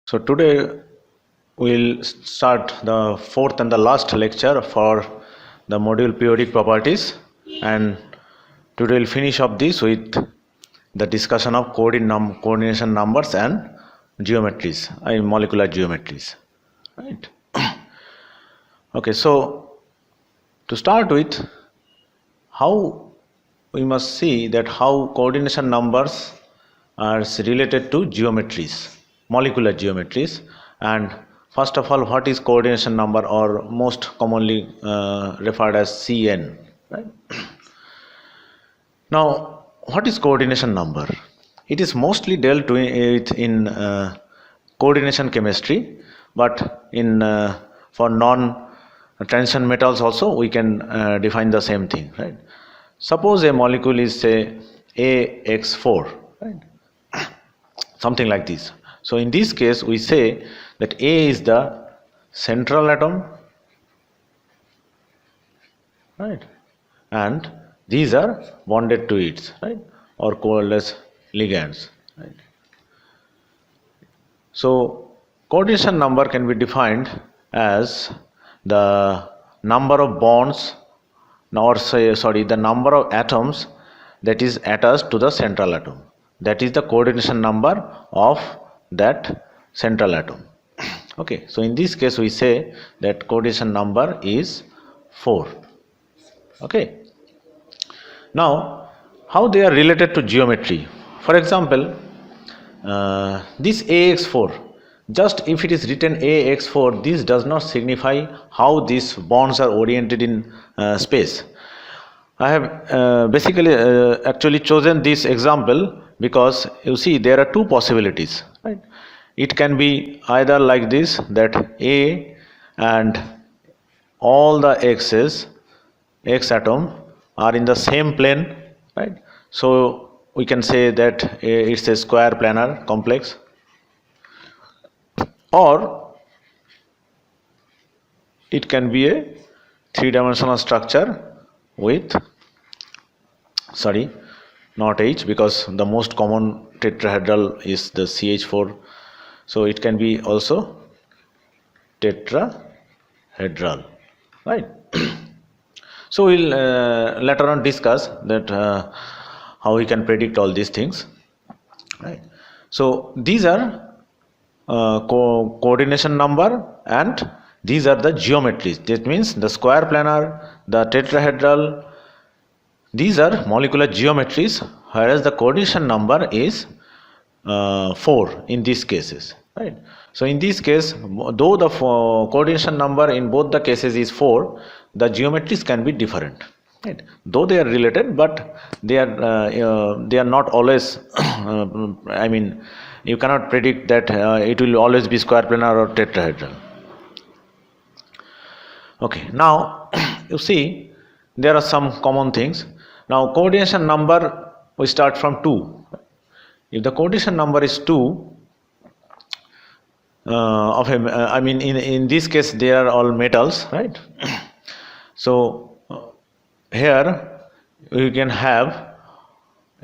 So today we'll start the fourth and the last lecture for the module periodic properties, and today we'll finish up this with the discussion of coordination numbers and geometries, molecular geometries, right? Okay, so to start with, how we must see that how coordination numbers are related to geometries, molecular geometries. And first of all, what is coordination number, or most commonly referred as Cn, right? Now, what is coordination number? It is mostly dealt with in coordination chemistry, but in for non-transition metals also we can define the same thing, right? Suppose a molecule is, say, AX4, right? Something like this. So in this case we say that A is the central atom, right, and these are bonded to it, right, or called as ligands, right? So coordination number can be defined as the number of bonds, the number of atoms that is attached to the central atom. That is the coordination number of that central atom. Okay, so in this case we say that coordination number is 4. Okay. Now, how they are related to geometry? For example, this AX4, just if it is written AX4, this does not signify how these bonds are oriented in space. I have basically actually chosen this example because you see there are two possibilities, right? It can be either like this, that A and all the X atom are in the same plane, right? So we can say that it's a square planar complex, or it can be a three-dimensional structure with, not H, because the most common tetrahedral is the CH4, so it can be also tetrahedral, right? So we'll later on discuss that how we can predict all these things, right? So these are coordination number, and these are the geometries. That means the square planar, the tetrahedral, these are molecular geometries, whereas the coordination number is 4 in these cases, right? So in this case, though the coordination number in both the cases is 4, the geometries can be different, right? Though they are related, but they are not always I mean, you cannot predict that it will always be square planar or tetrahedral. Okay, now you see there are some common things. Now coordination number, we start from 2. If the coordination number is 2 in this case they are all metals, right? So here you can have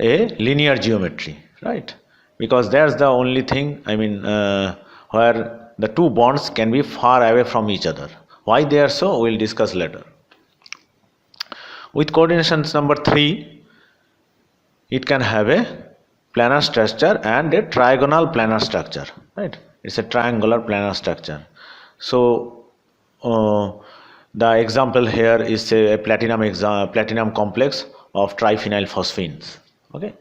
a linear geometry, right? Because that's the only thing, where the two bonds can be far away from each other. Why they are so, we'll discuss later. With coordination number 3, it can have a planar structure and a trigonal planar structure, right? It's a triangular planar structure. So the example here is a platinum complex of triphenyl phosphines. Okay.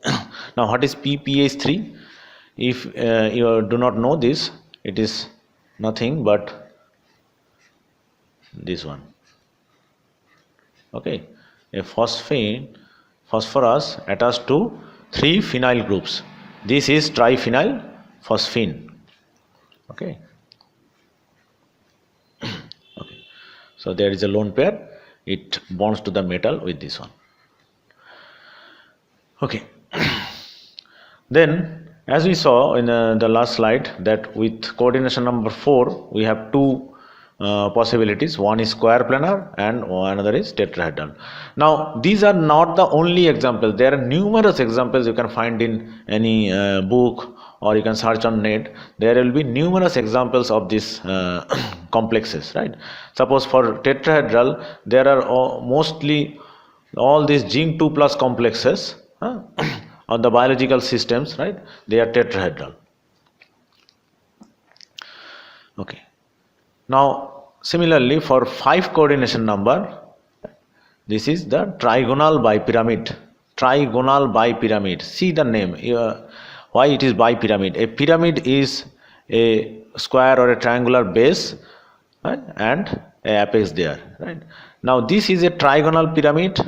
Now what is PPH3? If you do not know this, it is nothing but this one. Okay, a phosphorus attached to 3 phenyl groups. This is triphenyl phosphine. Okay. Okay. So there is a lone pair. It bonds to the metal with this one. Okay. Then, as we saw in the last slide, that with coordination number 4, we have two possibilities. One is square planar and another is tetrahedral. Now these are not the only examples. There are numerous examples you can find in any book or you can search on net, there will be numerous examples of these complexes, right? Suppose for tetrahedral, there are mostly all these zinc 2 plus complexes on the biological systems, right? They are tetrahedral. Okay. Now similarly for 5 coordination number, this is the trigonal bipyramid. Trigonal bipyramid. See the name. Why it is bipyramid? A pyramid is a square or a triangular base, right, and a apex there. Right. Now this is a trigonal pyramid.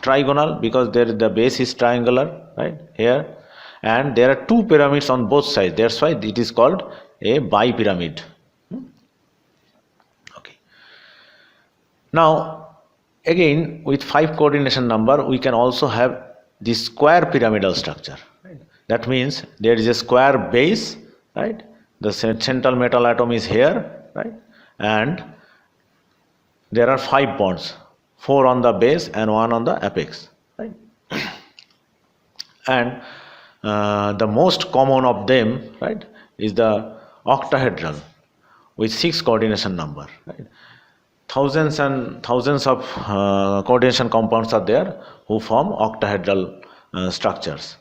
Trigonal because the base is triangular, right here, and there are 2 pyramids on both sides. That's why it is called a bipyramid. Okay. Now again, with 5 coordination number, we can also have the square pyramidal structure. Right? That means there is a square base, right? The central metal atom is here, right? And there are 5 bonds, 4 on the base and 1 on the apex, right? And the most common of them, right, is the octahedral with 6 coordination number, right? Thousands and thousands of coordination compounds are there who form octahedral structures.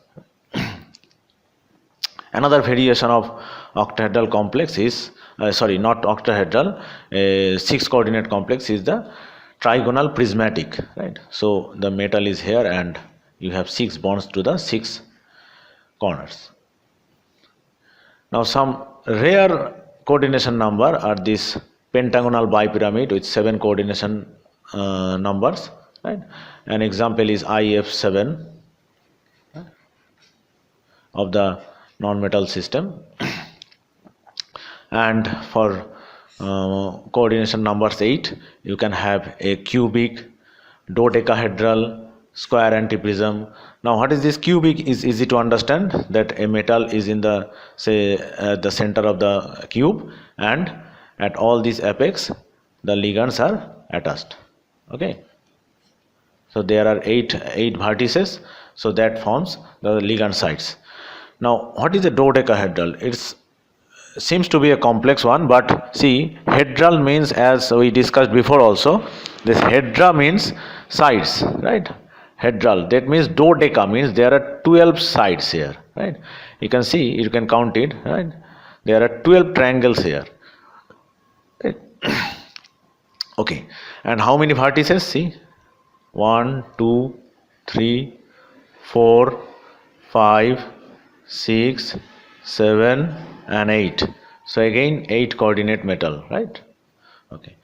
Another variation of octahedral complex is, not octahedral, 6 coordinate complex is the trigonal prismatic, right? So the metal is here and you have 6 bonds to the 6 corners. Now some rare coordination number are this pentagonal bipyramid with 7 coordination numbers, right? An example is IF7 of the non-metal system. And for coordination numbers 8, you can have a cubic, dodecahedral, square antiprism. Now what is this cubic? Is easy to understand, that a metal is in the, say, the center of the cube, and at all these apex the ligands are attached. Okay, so there are 8 vertices, so that forms the ligand sites. Now what is a dodecahedral? It seems to be a complex one, but see, hedral means, as we discussed before also, this hedra means sides, right? Hedral, that means dodeca means there are 12 sides here, right? You can see, you can count it, right? There are 12 triangles here. Okay, and how many vertices? See, 1, 2, 3, 4, 5, 6, 7 and 8. So again 8 coordinate metal, right? Okay,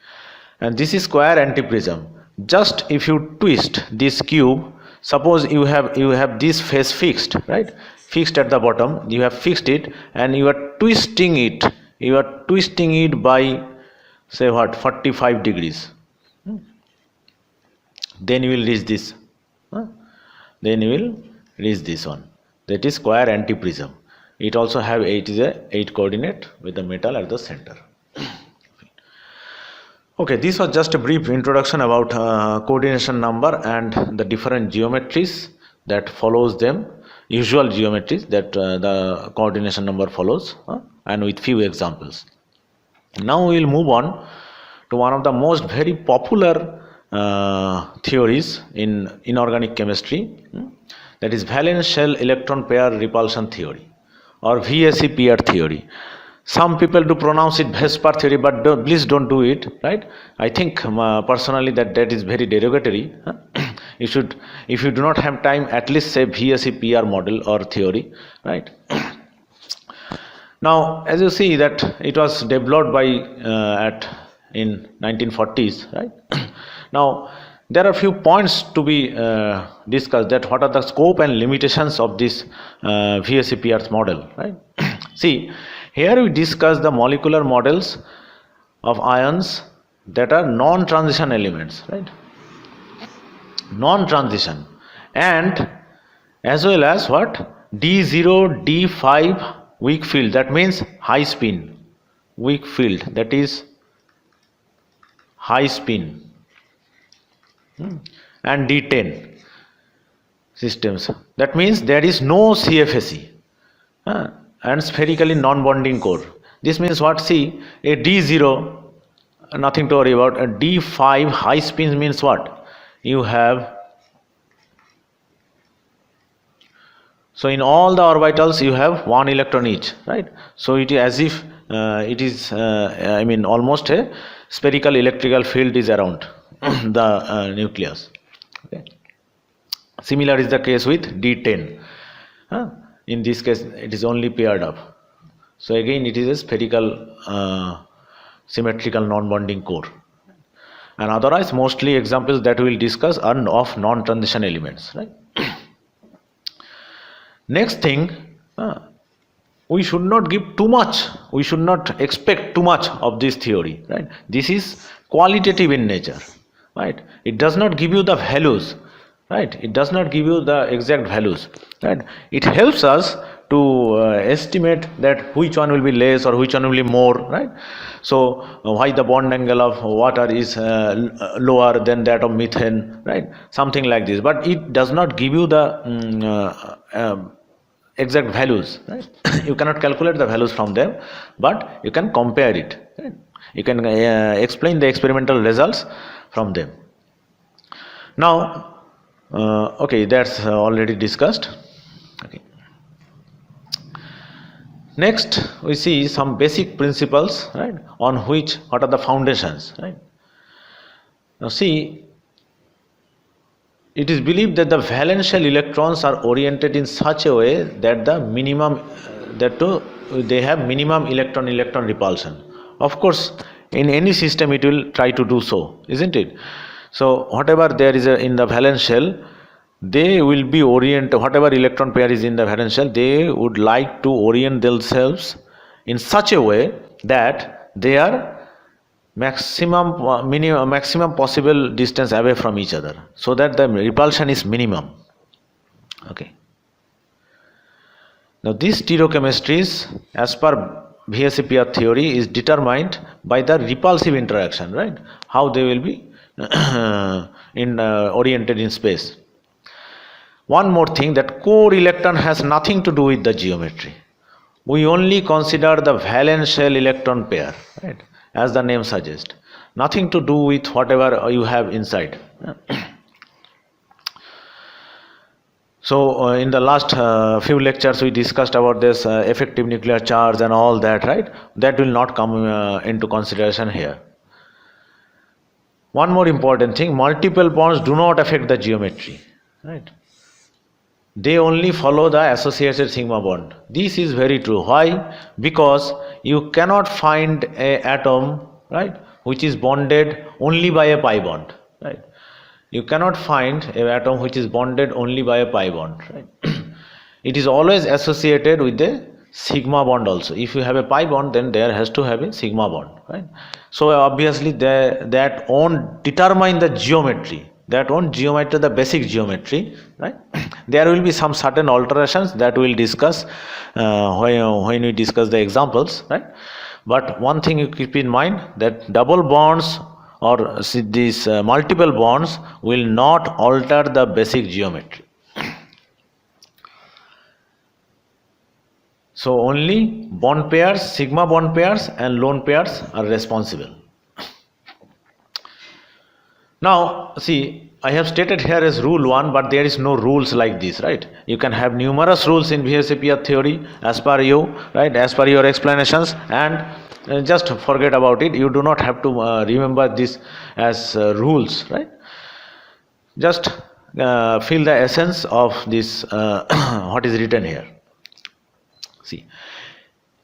and this is square antiprism. Just if you twist this cube, suppose you have this face fixed, right? Fixed at the bottom, you have fixed it and you are twisting it. You are twisting it by, say what, 45 degrees. Then you will reach this. Then you will reach this one. That is square antiprism. It also have 8 coordinate with the metal at the center. Okay, this was just a brief introduction about coordination number and the different geometries that follows them, usual geometries that the coordination number follows, and with few examples. Now we will move on to one of the most very popular theories in inorganic chemistry, that is valence shell electron pair repulsion theory, or VSEPR theory. Some people do pronounce it Vespar theory, but please don't do it, right? I think personally that is very derogatory. You should, if you do not have time, at least say VSEPR model or theory, right? Now, as you see that it was developed by in 1940s, right? Now, there are few points to be discussed, that what are the scope and limitations of this VSEPR model, right? See, here we discuss the molecular models of ions that are non-transition elements, right? Non-transition, and as well as what? D0, D5 weak field, that means high spin, weak field, that is high spin, and D10 systems, that means there is no CFSE. and spherically non-bonding core. This means what? See, a D0, nothing to worry about. A D5 high spin means what? You have, so in all the orbitals you have one electron each, right? So it is as if it is I mean almost a spherical electrical field is around the nucleus. Okay. Similar is the case with D10. In this case it is only paired up. So again it is a spherical symmetrical non-bonding core. And otherwise mostly examples that we will discuss are of non-transition elements, right? Next thing, we should not give too much, we should not expect too much of this theory, right? This is qualitative in nature, right? It does not give you the values, right? It does not give you the exact values, right? It helps us to estimate that which one will be less or which one will be more, right? So why the bond angle of water is lower than that of methane, right? Something like this, but it does not give you the exact values, right? You cannot calculate the values from them, but you can compare it, right? You can explain the experimental results from them. Now okay, that's already discussed. Okay. Next we see some basic principles, right, on which what are the foundations, right? Now see, it is believed that the valence-shell electrons are oriented in such a way that the minimum they have minimum electron repulsion. Of course in any system it will try to do so, isn't it? So whatever there is in the valence shell, they will be oriented, whatever electron pair is in the valence shell, they would like to orient themselves in such a way that they are maximum possible distance away from each other, so that the repulsion is minimum. Okay. Now this stereochemistries, as per VSEPR theory, is determined by the repulsive interaction, right? How they will be oriented in space. One more thing, that core electron has nothing to do with the geometry. We only consider the valence shell electron pair, right? As the name suggests, nothing to do with whatever you have inside. So in the last few lectures we discussed about this effective nuclear charge and all that, right? That will not come into consideration here. One more important thing, multiple bonds do not affect the geometry, right? They only follow the associated sigma bond. This is very true. Why? Because you cannot find an atom, right, which is bonded only by a pi bond, right? You cannot find an atom which is bonded only by a pi bond, right? It is always associated with the sigma bond also. If you have a pi bond, then there has to have a sigma bond, right? So obviously that won't determine the geometry. That won't geometry, the basic geometry, right? There will be some certain alterations that we will discuss when we discuss the examples, right? But one thing you keep in mind, that double bonds or these multiple bonds will not alter the basic geometry. So only bond pairs, sigma bond pairs and lone pairs are responsible. Now see, I have stated here as rule 1, but there is no rules like this, right? You can have numerous rules in VSEPR theory as per you, right, as per your explanations, and just forget about it. You do not have to remember this as rules, right? Just feel the essence of this what is written here. See,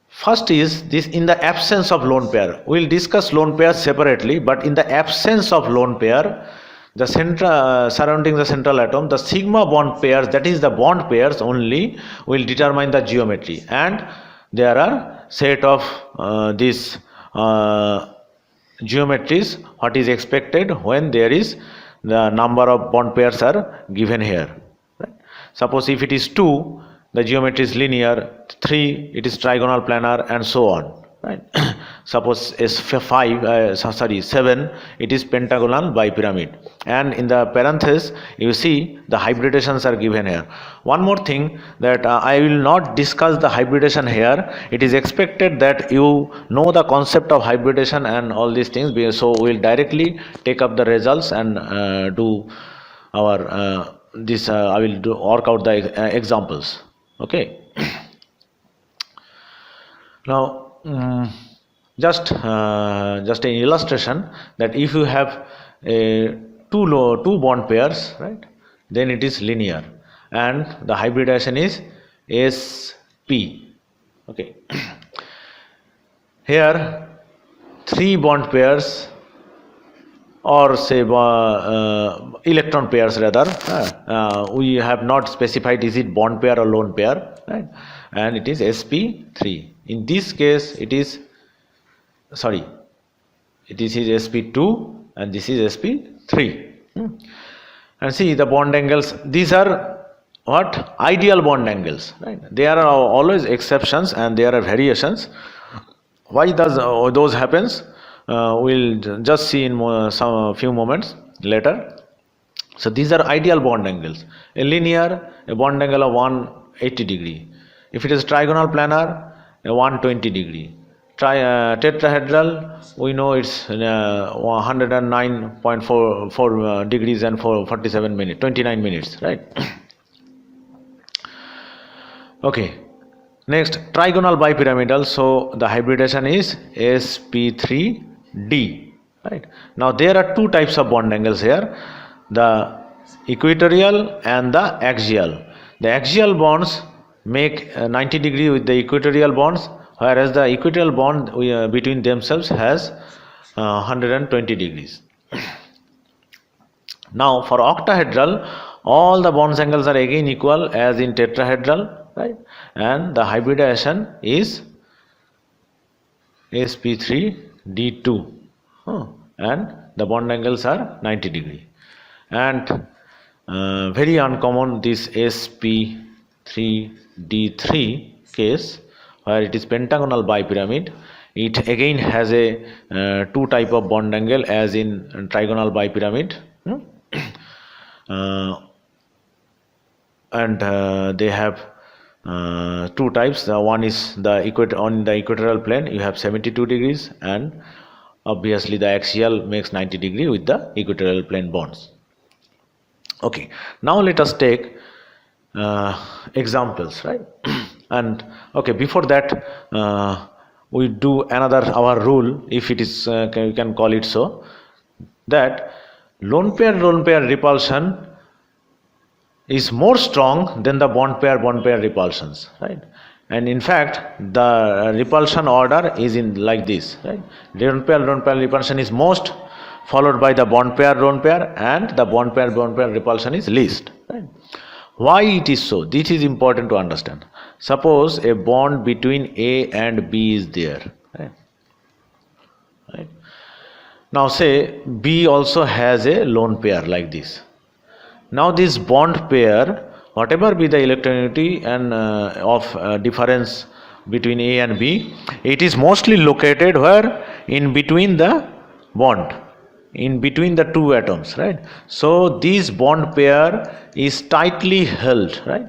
first is this: in the absence of lone pair. We will discuss lone pair separately, but in the absence of lone pair, the surrounding the central atom, the sigma bond pairs, that is the bond pairs only, will determine the geometry. And there are set of these geometries what is expected when there is the number of bond pairs are given here, right? Suppose if it is 2, the geometry is linear, 3 it is trigonal planar, and so on, right? Suppose S7, it is pentagonal bipyramid, and in the parenthesis you see the hybridations are given here. One more thing, that I will not discuss the hybridation here. It is expected that you know the concept of hybridation and all these things, so we will directly take up the results and do our I will work out the examples. Okay. Now, just an illustration, that if you have two bond pairs, right, then it is linear, and the hybridization is sp. Okay. Here, three bond pairs, or say electron pairs rather, we have not specified is it bond pair or lone pair, right, and it is sp3. In this case it is this is sp2 and this is sp3. And see the bond angles, these are what? Ideal bond angles, right? There are always exceptions and there are variations. Why does those happens? We'll just see in some few moments later. So these are ideal bond angles. A linear, a bond angle of 180 degree. If it is trigonal planar, a 120 degree. Tetrahedral, we know it's 109.44 degrees and 47 minutes, 29 minutes, right? Okay. Next, trigonal bipyramidal. So the hybridization is sp3d. Right. Now there are two types of bond angles here: the equatorial and the axial. The axial bonds make 90 degree with the equatorial bonds, whereas the equatorial bond between themselves has 120 degrees. Now for octahedral, all the bond angles are again equal as in tetrahedral, right? And the hybridization is sp3d2, and the bond angles are 90 degree. And very uncommon, this sp3d3 case, where it is pentagonal bipyramid. It again has a two type of bond angle as in trigonal bipyramid, and they have two types. One is on the equatorial plane you have 72 degrees, and obviously the axial makes 90 degree with the equatorial plane bonds. Okay, now let us take examples, right? And okay, before that we do another our rule, if it is you can call it so, that lone pair repulsion is more strong than the bond pair repulsions, right? And in fact the repulsion order is in like this, right? Lone pair repulsion is most, followed by the bond pair, and the bond pair repulsion is least, right? Why it is so? This is important to understand. Suppose a bond between A and B is there, right? Now say B also has a lone pair like this. Now this bond pair, whatever be the electronegativity and of difference between A and B, it is mostly located where? In between the bond, in between the two atoms, right? So this bond pair is tightly held, right?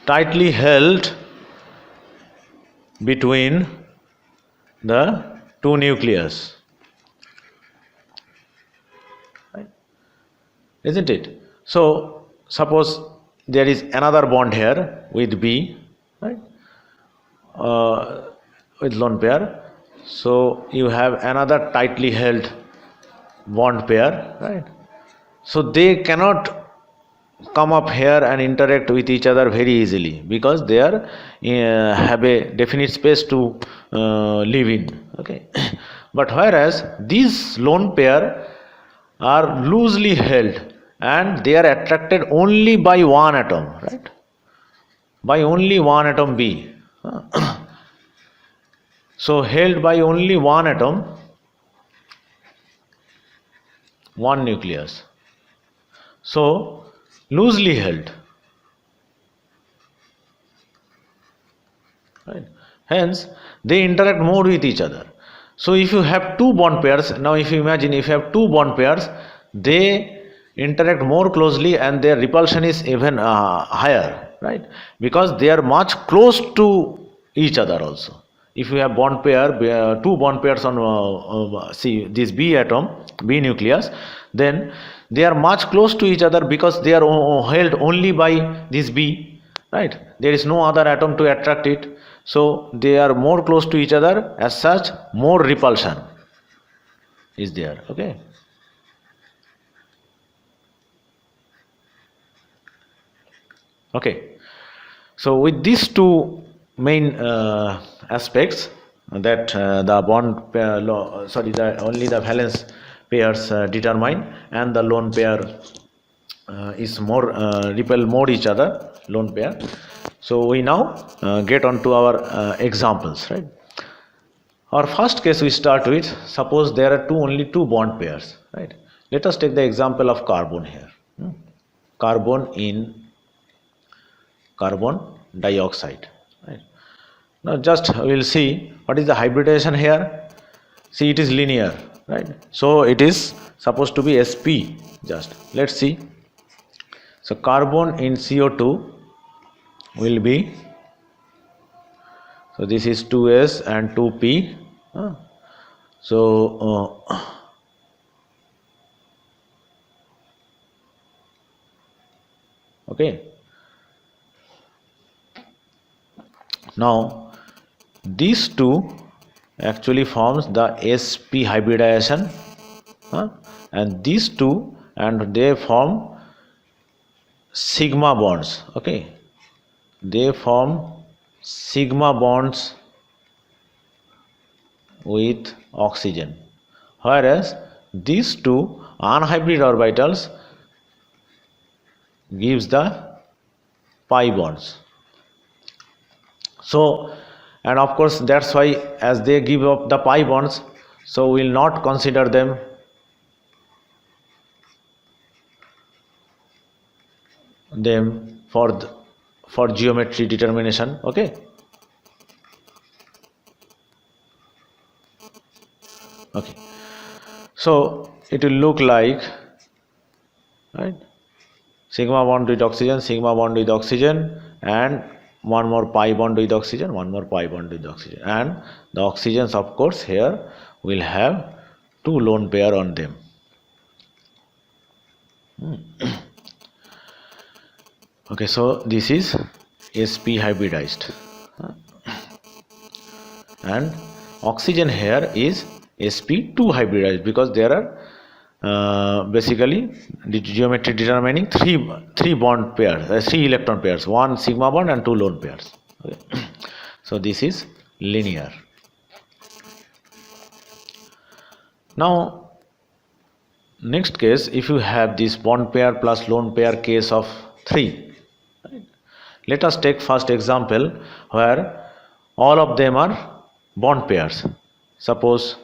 Tightly held between the two nucleus, right? Isn't it? So suppose there is another bond here with B, right? With lone pair. So you have another tightly held bond pair, right? So they cannot come up here and interact with each other very easily, because they are have a definite space to live in. Okay, but whereas these lone pair are loosely held and they are attracted only by one atom, right? By only one atom B. So held by only one atom, one nucleus. So loosely held. right? Hence, they interact more with each other. So, if you have two bond pairs, now if you imagine if you have two bond pairs, they interact more closely and their repulsion is even higher, right? Because they are much close to each other also. If you have bond pair, two bond pairs on see this B atom, B nucleus, then they are much close to each other because they are held only by this B, right? There is no other atom to attract it, so they are more close to each other. As such, more repulsion is there. Okay. Okay. So with these two main aspects, that the bond pair, only the valence pairs determine, and the lone pair is more repel more each other, lone pair. So we now get on to our examples, right? Our first case we start with, suppose there are only two bond pairs, right? Let us take the example of carbon here. Carbon in carbon dioxide, right? Now just we will see what is the hybridization here. See, it is linear, right? So it is supposed to be sp. Just let's see. So carbon in CO2 will be, so this is 2s and 2p. So okay, now these two actually forms the sp hybridization, and these two, and they form sigma bonds. Okay, they form sigma bonds with oxygen, whereas these two anhybrid orbitals gives the pi bonds. So, and of course that's why as they give up the pi bonds, so we will not consider them for geometry determination. Okay. Okay. So it will look like, right, sigma bond with oxygen, sigma bond with oxygen, and one more pi bond with oxygen, one more pi bond with oxygen, and the oxygens of course here will have two lone pair on them. Okay, so this is sp hybridized, and oxygen here is sp2 hybridized, because there are basically the geometry determining three bond pairs, three electron pairs, one sigma bond and two lone pairs. Okay. So this is linear. Now next case, if you have this bond pair plus lone pair case of 3, right? Let us take first example where all of them are bond pairs. Suppose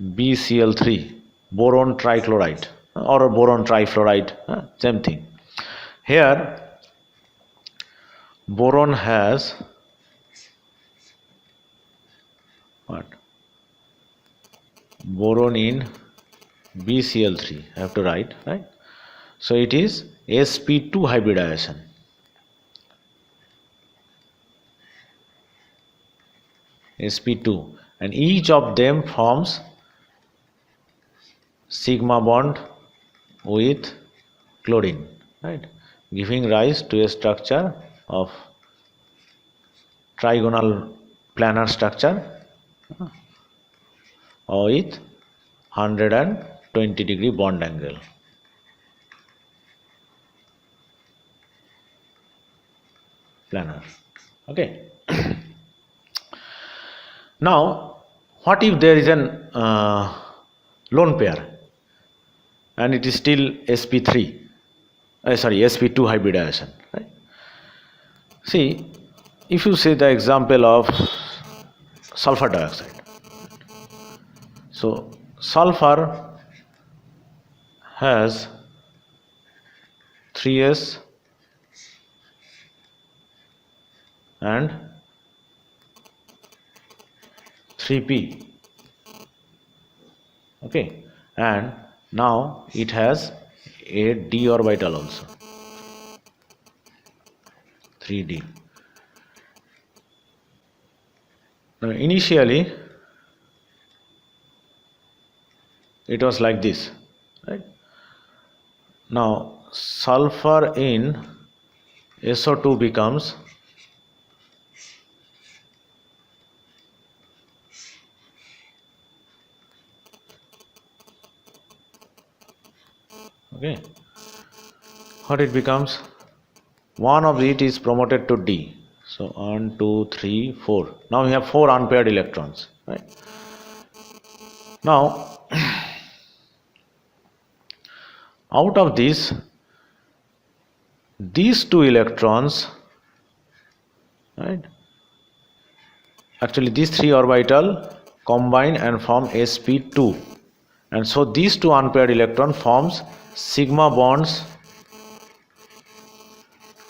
BCl3, boron trichloride, or boron trifluoride, same thing. Here boron has what? Boron in BCl3, I have to write, right? So it is sp2 hybridization. sp2, and each of them forms sigma bond with chlorine, right, giving rise to a structure of trigonal planar structure with 120-degree bond angle. Planar. Okay. Now, what if there is an lone pair and it is still sp3, sp2 hybridization, right? See, if you say the example of sulfur dioxide, so sulfur has 3s and 3p. Okay, and now it has a d orbital also, 3d. Now initially it was like this, right? Now sulfur in SO2 becomes okay, what it becomes, one of it is promoted to D. So 1, 2, 3, 4. Now we have 4 unpaired electrons, right? Now out of this, these 2 electrons, right, actually these 3 orbital combine and form sp2, and so these 2 unpaired electron forms sigma bonds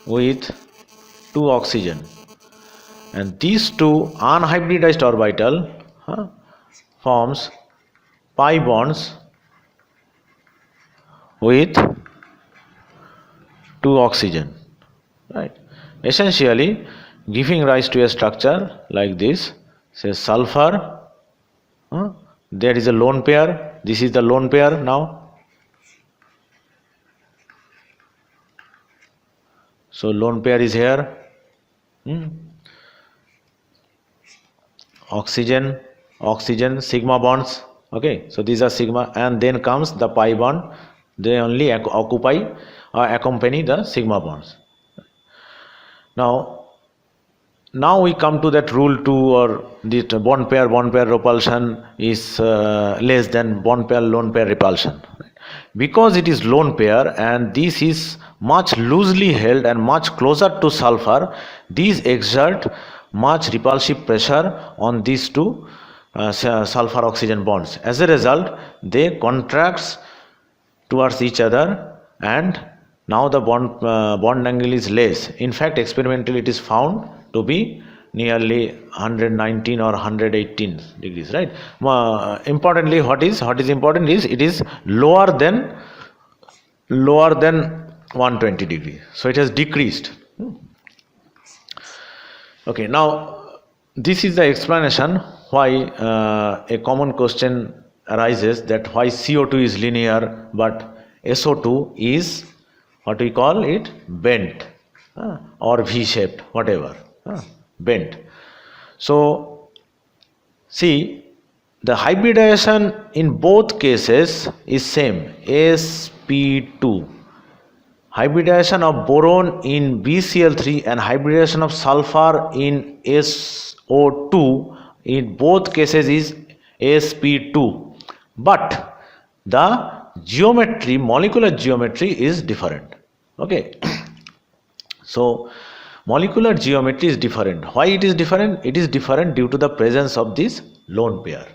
with 2 oxygen, and these 2 unhybridized orbital forms pi bonds with 2 oxygen, right, essentially giving rise to a structure like this. Say sulfur, there is a lone pair, this is the lone pair. Now so lone pair is here, oxygen, oxygen, sigma bonds, okay, so these are sigma, and then comes the pi bond, they only occupy or accompany the sigma bonds. Now we come to that rule 2, or the bond pair repulsion is less than bond pair lone pair repulsion, because it is lone pair and this is much loosely held and much closer to sulfur. These exert much repulsive pressure on these 2 sulfur oxygen bonds. As a result, they contract towards each other, and now the bond angle is less. In fact, experimentally it is found to be nearly 119 or 118 degrees, right? Importantly, what is important is it is lower than 120 degrees, so it has decreased. Okay, now this is the explanation why a common question arises, that why CO2 is linear but SO2 is what we call it bent or V-shaped, whatever, bent. So see, the hybridization in both cases is same, sp2. Hybridization of boron in BCl3 and hybridization of sulfur in SO2 in both cases is sp2, but the geometry, molecular geometry is different. Okay, so molecular geometry is different. Why it is different? It is different due to the presence of this lone pair.